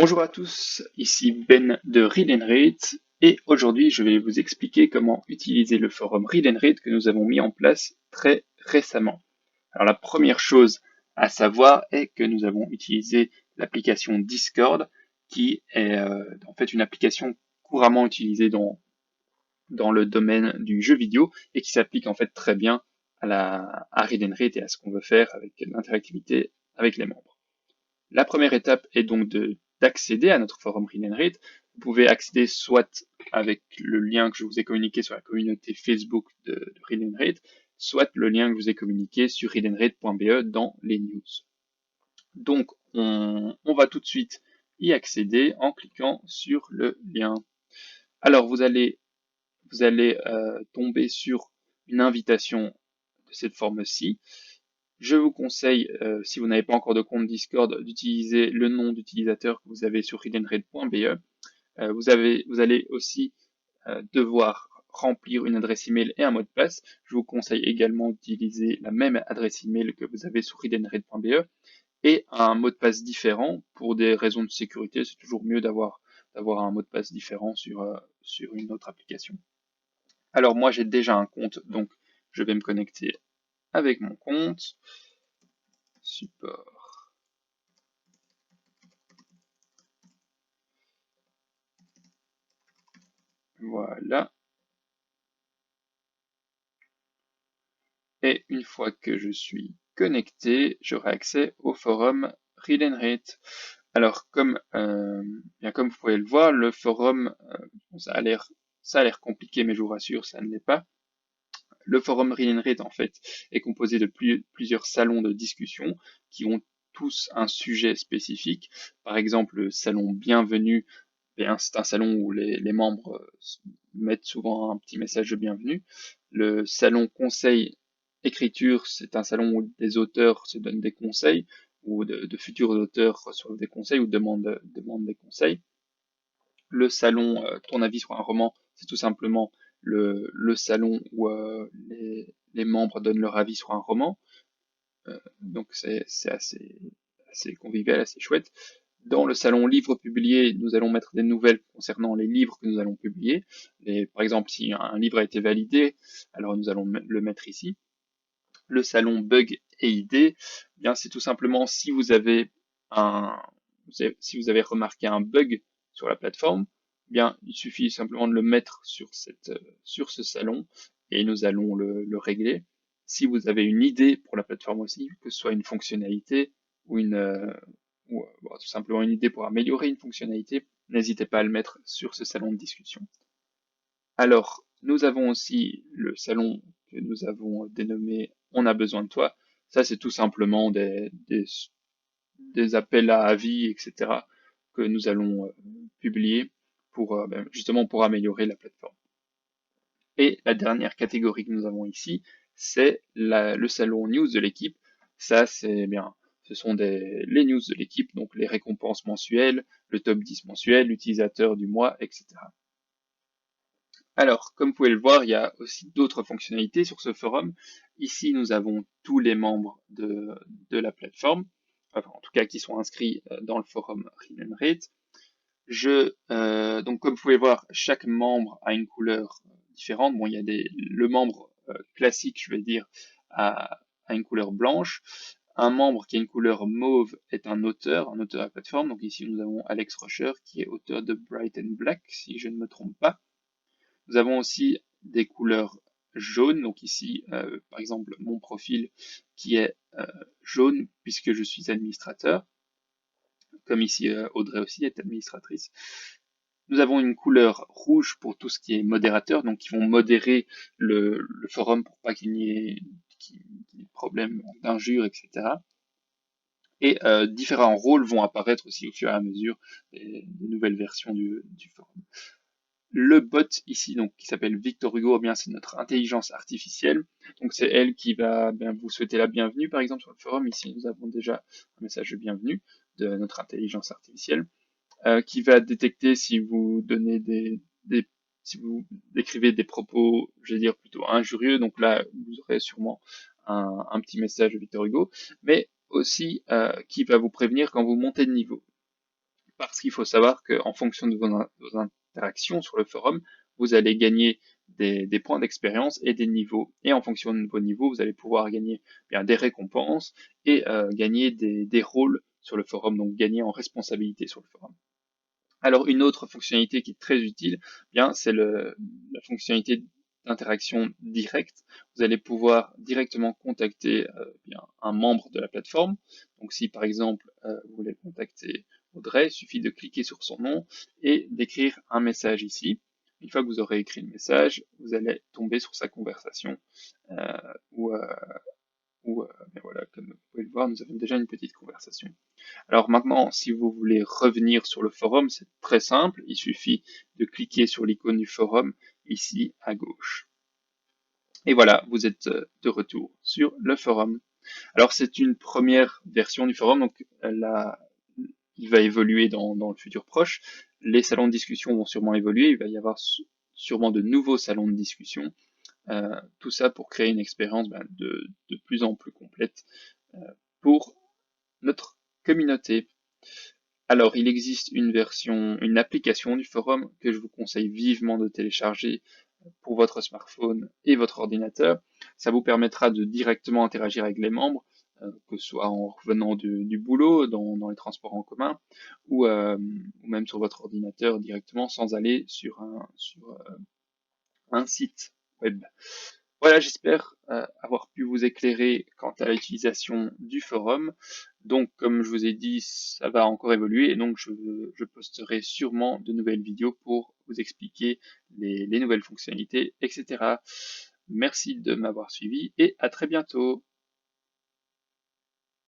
Bonjour à tous, ici Ben de Read and Rate et aujourd'hui je vais vous expliquer comment utiliser le forum Read and Rate que nous avons mis en place très récemment. Alors la première chose à savoir est que nous avons utilisé l'application Discord qui est en fait une application couramment utilisée dans le domaine du jeu vidéo et qui s'applique en fait très bien à Read and Rate et à ce qu'on veut faire avec l'interactivité avec les membres. La première étape est donc d'accéder à notre forum Read and Rate. Vous pouvez accéder soit avec le lien que je vous ai communiqué sur la communauté Facebook de Read and Rate, soit le lien que je vous ai communiqué sur readandrate.be dans les news. Donc, on va tout de suite y accéder en cliquant sur le lien. Alors, vous allez tomber sur une invitation de cette forme-ci. Je vous conseille, si vous n'avez pas encore de compte Discord, d'utiliser le nom d'utilisateur que vous avez sur readandrate.be. Vous allez aussi devoir remplir une adresse email et un mot de passe. Je vous conseille également d'utiliser la même adresse email que vous avez sur readandrate.be et un mot de passe différent pour des raisons de sécurité. C'est toujours mieux d'avoir un mot de passe différent sur une autre application. Alors moi j'ai déjà un compte, donc je vais me connecter avec mon compte. Support. Voilà. Et une fois que je suis connecté, j'aurai accès au forum Read and Rate. Alors, bien comme vous pouvez le voir, le forum, ça a l'air compliqué, mais je vous rassure, ça ne l'est pas. Le forum Read and Rate, en fait, est composé de plusieurs salons de discussion qui ont tous un sujet spécifique. Par exemple, le salon Bienvenue, c'est un salon où les membres mettent souvent un petit message de bienvenue. Le salon Conseil Écriture, c'est un salon où des auteurs se donnent des conseils, ou de futurs auteurs reçoivent des conseils ou demandent des conseils. Le salon Ton avis sur un roman, c'est tout simplement le salon où les membres donnent leur avis sur un roman. Donc c'est assez convivial, assez chouette. Dans le salon livres publiés, nous allons mettre des nouvelles concernant les livres que nous allons publier. Par exemple, si un livre a été validé, alors nous allons le mettre ici. Le salon bug et idées, eh bien c'est tout simplement un, si vous avez remarqué un bug sur la plateforme, eh bien il suffit simplement de le mettre sur ce salon et nous allons le régler. Si vous avez une idée pour la plateforme aussi, que ce soit une fonctionnalité ou tout simplement une idée pour améliorer une fonctionnalité, n'hésitez pas à le mettre sur ce salon de discussion. Alors, nous avons aussi le salon que nous avons dénommé On a besoin de toi. Ça, c'est tout simplement des appels à avis, etc., que nous allons publier justement pour améliorer la plateforme. Et la dernière catégorie que nous avons ici, c'est le salon news de l'équipe. Ça, ce sont les news de l'équipe, donc les récompenses mensuelles, le top 10 mensuel, l'utilisateur du mois, etc. Alors, comme vous pouvez le voir, il y a aussi d'autres fonctionnalités sur ce forum. Ici, nous avons tous les membres de la plateforme, enfin, en tout cas qui sont inscrits dans le forum Read and Rate. Donc, comme vous pouvez voir, chaque membre a une couleur différente. Bon, il y a le membre classique, je vais dire, a une couleur blanche. Un membre qui a une couleur mauve est un auteur de la plateforme. Donc ici, nous avons Alex Rocher, qui est auteur de Bright and Black, si je ne me trompe pas. Nous avons aussi des couleurs jaunes, donc ici, par exemple, mon profil qui est jaune puisque je suis administrateur, comme ici Audrey aussi est administratrice. Nous avons une couleur rouge pour tout ce qui est modérateur, donc qui vont modérer le forum pour pas qu'il y ait de problème d'injures, etc. Et différents rôles vont apparaître aussi au fur et à mesure des nouvelles versions du forum. Le bot ici, donc qui s'appelle Victor Hugo, eh bien c'est notre intelligence artificielle. Donc c'est elle qui va vous souhaiter la bienvenue, par exemple sur le forum. Ici nous avons déjà un message de bienvenue de notre intelligence artificielle, qui va détecter si vous donnez si vous décrivez des propos, je vais dire plutôt injurieux. Donc là vous aurez sûrement un petit message de Victor Hugo, mais aussi qui va vous prévenir quand vous montez de niveau. parce qu'il faut savoir qu'en fonction de vos interactions sur le forum, vous allez gagner des points d'expérience et des niveaux. Et en fonction de vos niveaux, vous allez pouvoir gagner bien des récompenses et gagner des rôles sur le forum, donc gagner en responsabilité sur le forum. Alors une autre fonctionnalité qui est très utile, bien c'est la fonctionnalité d'interaction directe. Vous allez pouvoir directement contacter bien un membre de la plateforme. Donc si par exemple vous voulez contacter Audrey, il suffit de cliquer sur son nom et d'écrire un message ici. Une fois que vous aurez écrit le message, vous allez tomber sur sa conversation euh, où, euh, ben voilà, comme vous pouvez le voir, nous avons déjà une petite conversation. Alors maintenant, si vous voulez revenir sur le forum, c'est très simple. Il suffit de cliquer sur l'icône du forum ici à gauche. Et voilà, vous êtes de retour sur le forum. Alors c'est une première version du forum, donc là, il va évoluer dans le futur proche. Les salons de discussion vont sûrement évoluer. Il va y avoir sûrement de nouveaux salons de discussion. Tout ça pour créer une expérience de plus en plus complète pour notre communauté. Alors, il existe une application du forum que je vous conseille vivement de télécharger pour votre smartphone et votre ordinateur. Ça vous permettra de directement interagir avec les membres, que ce soit en revenant du boulot, dans les transports en commun, ou même sur votre ordinateur directement sans aller sur un site web. Voilà, j'espère avoir pu vous éclairer quant à l'utilisation du forum. Donc, comme je vous ai dit, ça va encore évoluer et donc je posterai sûrement de nouvelles vidéos pour vous expliquer les nouvelles fonctionnalités, etc. Merci de m'avoir suivi et à très bientôt.